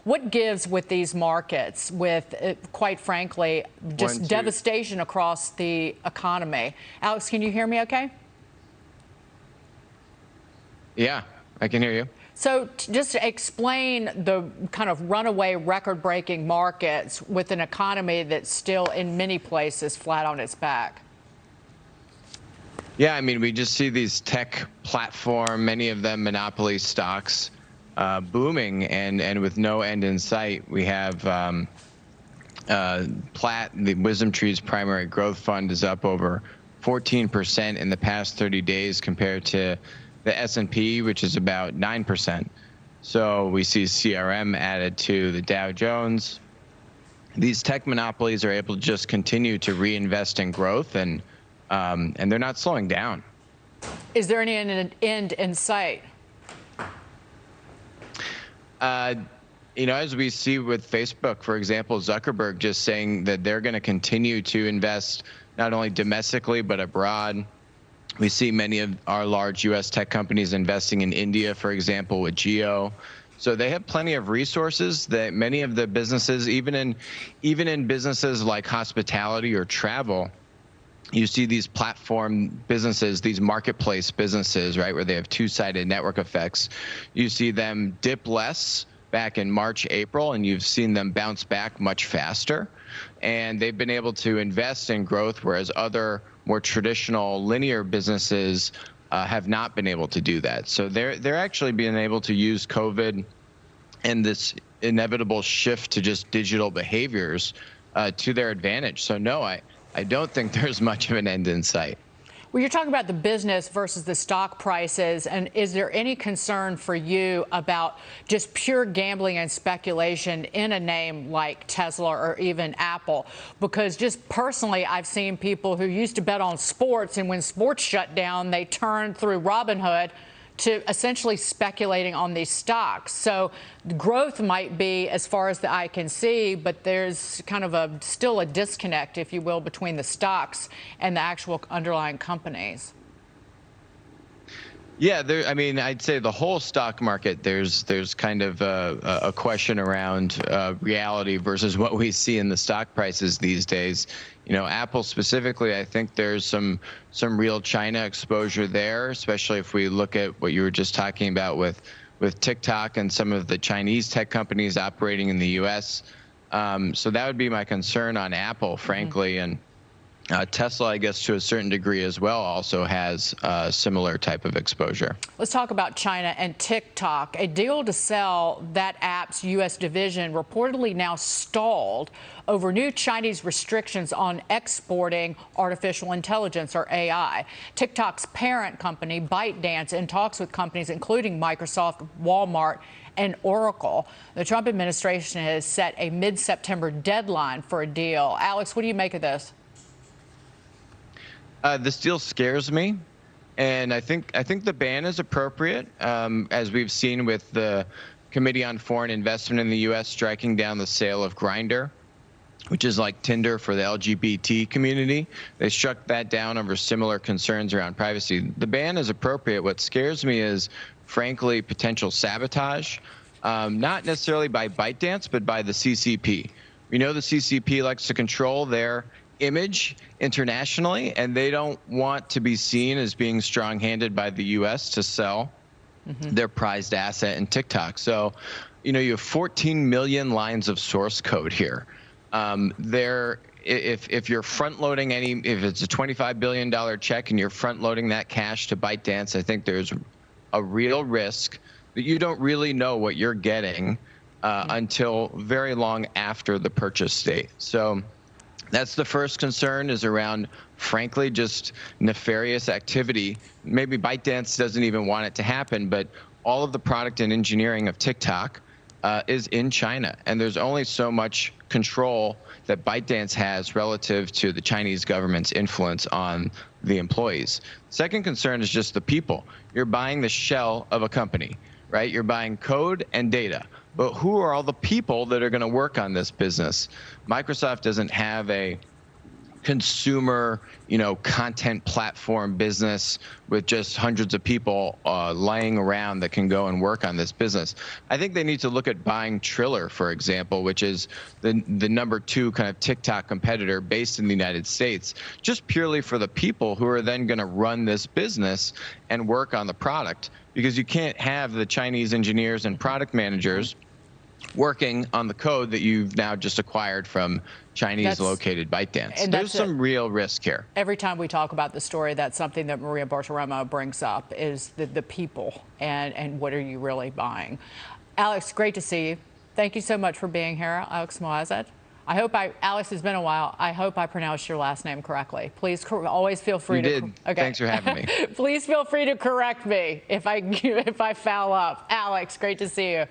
What gives with these markets with, quite frankly, just devastation across the economy? Alex, can you hear me okay? Yeah, I can hear you. So just explain the kind of runaway record-breaking markets with an economy that's still in many places flat on its back. Yeah, I mean, we just see these tech platform, many of them monopoly stocks, booming and with no end in sight. We have Platt, the Wisdom Tree's primary growth fund, is up over 14% in the past 30 days compared to the S&P, which is about 9%. So we see CRM added to the Dow Jones. These tech monopolies are able to just continue to reinvest in growth, and they're not slowing down. Is there any end in sight? You know, as we see with Facebook, for example, Zuckerberg just saying that they're going to continue to invest not only domestically but abroad. We see many of our large U.S. tech companies investing in India, for example, with Jio. So they have plenty of resources that many of the businesses, even in businesses like hospitality or travel, you see these platform businesses, these marketplace businesses, right, where they have two-sided network effects. You see them dip less back in March, April, and you've seen them bounce back much faster. And they've been able to invest in growth, whereas other more traditional linear businesses have not been able to do that. So they're actually being able to use COVID and this inevitable shift to just digital behaviors to their advantage. So no, I don't think there's much of an end in sight. Well, you're talking about the business versus the stock prices, and is there any concern for you about just pure gambling and speculation in a name like Tesla or even Apple? Because just personally, I've seen people who used to bet on sports, and when sports shut down, they turned through Robinhood to essentially speculating on these stocks. So growth might be as far as the eye can see, but there's kind of still a disconnect, if you will, between the stocks and the actual underlying companies. Yeah, I mean, I'd say the whole stock market, there's kind of a question around reality versus what we see in the stock prices these days. You know, Apple specifically, I think there's some real China exposure there, especially if we look at what you were just talking about with TikTok and some of the Chinese tech companies operating in the U.S. So that would be my concern on Apple, frankly. And Tesla, I guess, to a certain degree as well, also has a similar type of exposure. Let's talk about China and TikTok. A deal to sell that app's U.S. division reportedly now stalled over new Chinese restrictions on exporting artificial intelligence, or AI. TikTok's parent company, ByteDance, in talks with companies including Microsoft, Walmart, and Oracle. The Trump administration has set a mid-September deadline for a deal. Alex, what do you make of this? This deal scares me, and I think the ban is appropriate, as we've seen with the Committee on Foreign Investment in the U.S. striking down the sale of Grindr, which is like Tinder for the LGBT community. They struck that down over similar concerns around privacy. The ban is appropriate. What scares me is, frankly, potential sabotage, not necessarily by ByteDance, but by the CCP. We know the CCP likes to control their image internationally, and they don't want to be seen as being strong-handed by the U.S. to sell their prized asset in TikTok. So, you know, you have 14 million lines of source code here. If you're front-loading if it's a $25 billion check and you're front-loading that cash to ByteDance, I think there's a real risk that you don't really know what you're getting until very long after the purchase date. So that's the first concern, is around, frankly, just nefarious activity. Maybe ByteDance doesn't even want it to happen, but all of the product and engineering of TikTok is in China, and there's only so much control that ByteDance has relative to the Chinese government's influence on the employees. Second concern is just the people. You're buying the shell of a company, right? You're buying code and data. But who are all the people that are going to work on this business? Microsoft doesn't have a consumer, content platform business with just hundreds of people laying around that can go and work on this business. I think they need to look at buying Triller, for example, which is the #2 kind of TikTok competitor based in the United States, just purely for the people who are then going to run this business and work on the product, because you can't have the Chinese engineers and product managers working on the code that you've now just acquired from Chinese-located ByteDance. There's some real risk here. Every time we talk about the story, that's something that Maria Bartiromo brings up, is the people and what are you really buying. Alex, great to see you. Thank you so much for being here, Alex Moazed. Alex, it's been a while. I hope I pronounced your last name correctly. Please always feel free to. You did. Okay. Thanks for having me. Please feel free to correct me if I foul up. Alex, great to see you.